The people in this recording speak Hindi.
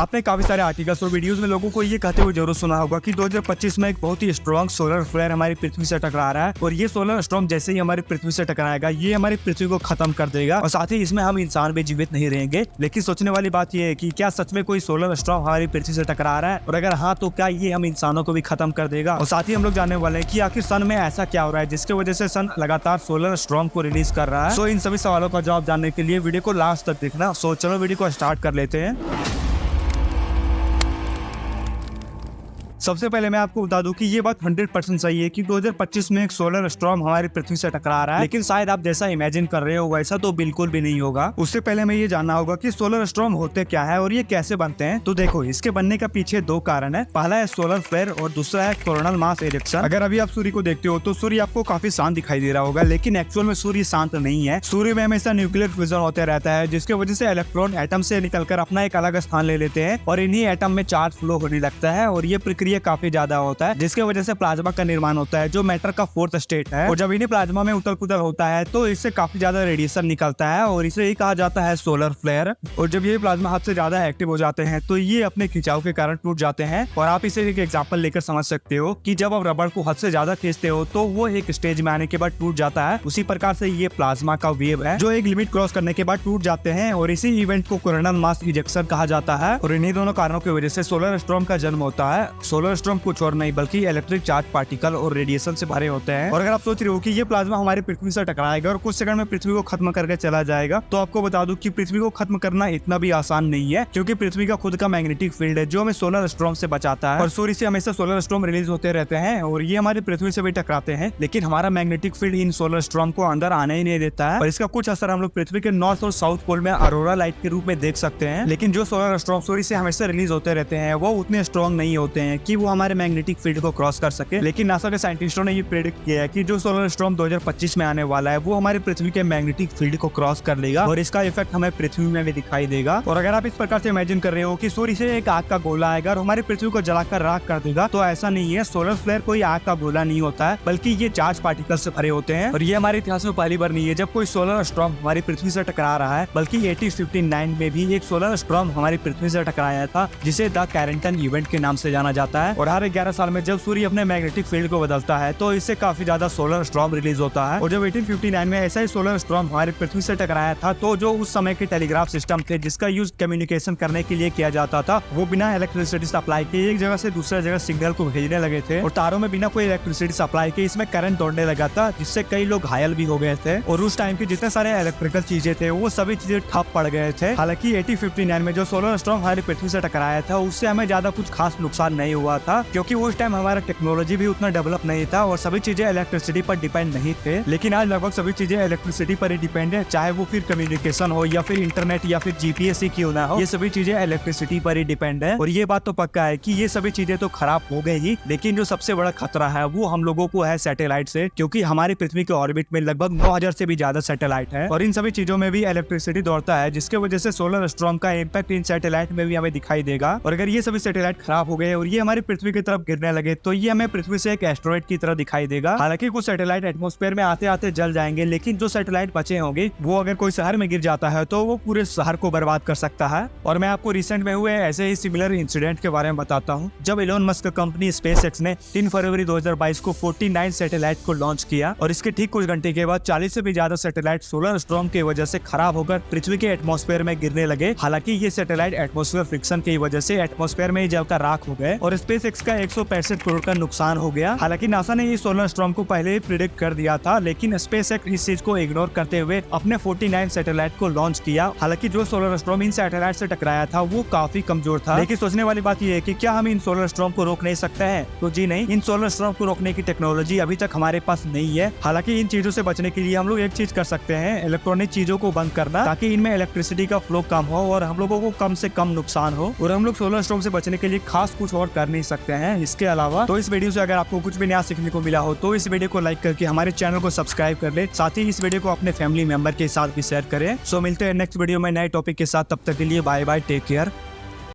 आपने काफी सारे आर्टिकल्स और वीडियोस में लोगों को ये कहते हुए जरूर सुना होगा कि 2025 में एक बहुत ही स्ट्रॉन्ग सोलर फ्लेयर हमारी पृथ्वी से टकरा रहा है और ये सोलर स्टॉर्म जैसे ही हमारी पृथ्वी से टकराएगा ये हमारी पृथ्वी को खत्म कर देगा और साथ ही इसमें हम इंसान भी जीवित नहीं रहेंगे। लेकिन सोचने वाली बात ये है कि क्या सच में कोई सोलर स्टॉर्म हमारी पृथ्वी से टकरा रहा है, और अगर हाँ तो क्या ये हम इंसानों को भी खत्म कर देगा। और साथ ही हम लोग जानने वाले हैं कि आखिर सन में ऐसा क्या हो रहा है जिसकी वजह से सन लगातार सोलर स्टॉर्म को रिलीज कर रहा है। सो इन सभी सवालों का जवाब जानने के लिए वीडियो को लास्ट तक देखना। सो चलो वीडियो को स्टार्ट कर लेते हैं। सबसे पहले मैं आपको बता दूं कि ये बात 100% सही है कि 2025 में एक सोलर स्टॉर्म हमारी पृथ्वी से टकरा रहा है, लेकिन शायद आप जैसा इमेजिन कर रहे हो वैसा तो बिल्कुल भी नहीं होगा। उससे पहले हमें ये जानना होगा कि सोलर स्टॉर्म होते क्या है और ये कैसे बनते हैं। तो देखो, इसके बनने का पीछे दो कारण है। पहला है सोलर फ्लेयर और दूसरा है कोरोनल मास इजेक्शन। अगर अभी आप सूर्य को देखते हो तो सूर्य आपको काफी शांत दिखाई दे रहा होगा, लेकिन एक्चुअल में सूर्य शांत नहीं है। सूर्य में हमेशा न्यूक्लियर फ्यूजन होता रहता है, जिसकी वजह से इलेक्ट्रॉन एटम से निकलकर अपना एक अलग स्थान ले लेते हैं और इन्हीं एटम में चार्ज फ्लो होने लगता है और ये प्रक्रिया काफी ज्यादा होता है, जिसके वजह से प्लाज्मा का निर्माण होता है जो मैटर का फोर्थ स्टेट है। और जब इन्हीं प्लाज्मा में उथल पुथल होता है तो इससे काफी ज्यादा रेडिएशन निकलता है और इसे ही कहा जाता है सोलर फ्लेयर। और जब ये प्लाज्मा हद से ज्यादा एक्टिव हो जाते हैं तो ये अपने खिंचाव के कारण टूट जाते हैं। और आप इसे एक एग्जांपल लेकर समझ सकते हो कि जब आप रबड़ को हद से ज्यादा खींचते हो तो वो एक स्टेज में आने के बाद टूट जाता है। उसी प्रकार से ये प्लाज्मा का वेव है जो एक लिमिट क्रॉस करने के बाद टूट जाते हैं और इसी इवेंट को कोरोनल मास इजेक्शन कहा जाता है। और इन्हीं दोनों कारणों की वजह से सोलर स्टॉर्म का जन्म होता है। सोलर स्टॉर्म कुछ और नहीं बल्कि इलेक्ट्रिक चार्ज पार्टिकल और रेडिएशन से भरे होते हैं। और अगर आप सोच रहे हो कि ये प्लाज्मा हमारी पृथ्वी से टकराएगा और कुछ सेकंड में पृथ्वी को खत्म करके चला जाएगा, तो आपको बता दूं कि पृथ्वी को खत्म करना इतना भी आसान नहीं है, क्योंकि पृथ्वी का खुद का मैग्नेटिक फील्ड है जो हमें सोलर स्टॉर्म से बचाता है। और सूर्य से हमेशा सोलर स्टॉर्म रिलीज होते रहते हैं और ये हमारी पृथ्वी से भी टकराते हैं, लेकिन हमारा मैग्नेटिक फील्ड इन सोलर स्टॉर्म को अंदर आने ही नहीं देता है। और इसका कुछ असर हम लोग पृथ्वी के नॉर्थ और साउथ पोल में अरोरा लाइट के रूप में देख सकते हैं। लेकिन जो सोलर स्टॉर्म सूर्य से हमेशा रिलीज होते रहते हैं वो उतने स्ट्रॉन्ग नहीं होते हैं कि वो हमारे मैग्नेटिक फील्ड को क्रॉस कर सके। लेकिन नासा के साइंटिस्टों ने ये प्रेडिक्ट किया है कि जो सोलर स्टॉर्म 2025 में आने वाला है वो हमारी पृथ्वी के मैग्नेटिक फील्ड को क्रॉस कर लेगा और इसका इफेक्ट हमें पृथ्वी में भी दिखाई देगा। और अगर आप इस प्रकार से इमेजिन कर रहे हो कि सूर्य से एक आग का गोला आएगा और हमारी पृथ्वी को जलाकर राख कर देगा, तो ऐसा नहीं है। सोलर फ्लेयर कोई आग का गोला नहीं होता है, बल्कि ये चार्ज पार्टिकल से भरे होते हैं। और ये हमारे इतिहास में पहली बार नहीं है जब कोई सोलर स्टॉर्म हमारी पृथ्वी से टकरा रहा है, बल्कि 1859 में भी एक सोलर स्टॉर्म हमारी पृथ्वी से टकराया था जिसे द कैरेंटन इवेंट के नाम से जाना जाता है। और हर 11 साल में जब सूर्य अपने मैग्नेटिक फील्ड को बदलता है तो इससे काफी ज्यादा सोलर स्टॉर्म रिलीज होता है। और जब 1859 में ऐसा ही सोलर स्टॉर्म हमारी पृथ्वी से टकराया था तो जो उस समय के टेलीग्राफ सिस्टम थे जिसका यूज कम्युनिकेशन करने के लिए किया जाता था, वो बिना इलेक्ट्रिसिटी सप्लाई के एक जगह से दूसरे जगह सिग्नल को भेजने लगे थे। और तारों में बिना कोई इलेक्ट्रिसिटी सप्लाई के इसमें करंट दौड़ने लगा था, जिससे कई लोग घायल भी हो गए थे। और उस टाइम के जितने सारे इलेक्ट्रिकल चीजें थे वो सभी चीजें ठप पड़ गए थे। हालांकि 1859 में जो सोलर स्टॉर्म हमारी पृथ्वी से टकराया था उससे हमें ज्यादा कुछ खास नुकसान नहीं हुआ था, क्योंकि उस टाइम हमारा टेक्नोलॉजी भी उतना डेवलप नहीं था और सभी चीजें इलेक्ट्रिसिटी पर डिपेंड नहीं थे। लेकिन आज लगभग सभी चीजें इलेक्ट्रिसिटी पर ही डिपेंड है, चाहे वो फिर कम्युनिकेशन हो या फिर इंटरनेट या फिर जीपीएस ही क्यों ना हो, ये सभी चीजें इलेक्ट्रिसिटी पर ही डिपेंड है। और ये बात तो पक्का है कि ये सभी चीजें तो खराब हो गई ही, लेकिन जो सबसे बड़ा खतरा है वो हम लोगों को है सैटेलाइट से, क्योंकि हमारी पृथ्वी के ऑर्बिट में लगभग 9000 से भी ज्यादा सैटेलाइट है और इन सभी चीजों में भी इलेक्ट्रिसिटी दौड़ता है, जिसके वजह से सोलर स्टॉर्म का इम्पैक्ट इन सैटेलाइट में भी हमें दिखाई देगा। और अगर ये सभी सैटेलाइट खराब हो गए और ये हमारी पृथ्वी की तरफ गिरने लगे तो ये हमें पृथ्वी से एक एस्टेरॉइड की तरह दिखाई देगा। हालांकि कुछ सैटेलाइट एटमॉस्फेयर में आते आते जल जाएंगे, लेकिन जो सैटेलाइट बचे होंगे वो अगर कोई शहर में गिर जाता है तो वो पूरे शहर को बर्बाद कर सकता है। और मैं आपको रिसेंट में हुए ऐसे ही सिमिलर इंसिडेंट के बारे में बताता हूँ। जब एलोन मस्क कंपनी स्पेसएक्स ने 3 फरवरी 2022 को 49 सैटेलाइट को लॉन्च किया और इसके ठीक कुछ घंटे के बाद 40 से भी ज्यादा सैटेलाइट सोलर स्टॉर्म की वजह से खराब होकर पृथ्वी के एटमॉस्फेयर में गिरने लगे। हालांकि ये सैटेलाइट एटमॉस्फेयर फ्रिक्शन की वजह से एटमॉस्फेयर में ही जलकर राख हो गए और स्पेसएक्स का 165 करोड़ का नुकसान हो गया। हालांकि नासा ने ये सोलर स्टॉर्म को पहले ही प्रिडिक्ट कर दिया था, लेकिन स्पेसएक्स इस चीज को इग्नोर करते हुए अपने 49 सैटेलाइट को लॉन्च किया। हालांकि जो सोलर स्टॉर्म इन सैटेलाइट से टकराया था वो काफी कमजोर था। लेकिन सोचने वाली बात यह है कि क्या हम इन सोलर स्टॉर्म को रोक नहीं सकते हैं? तो जी नहीं, इन सोलर स्टॉर्म को रोकने की टेक्नोलॉजी अभी तक हमारे पास नहीं है। हालांकि इन चीजों से बचने के लिए हम लोग एक चीज कर सकते हैं, इलेक्ट्रॉनिक चीजों को बंद करना, ताकि इनमें इलेक्ट्रिसिटी का फ्लो कम हो और हम लोगों को कम से कम नुकसान हो। और हम लोग सोलर स्टॉर्म से बचने के लिए खास कुछ और कर नहीं सकते हैं इसके अलावा। तो इस वीडियो से अगर आपको कुछ भी नया सीखने को मिला हो तो इस वीडियो को लाइक करके हमारे चैनल को सब्सक्राइब कर ले, साथ ही इस वीडियो को अपने फैमिली मेंबर के साथ भी शेयर करें। सो मिलते हैं नेक्स्ट वीडियो में नए टॉपिक के साथ, तब तक के लिए बाय बाय, टेक केयर।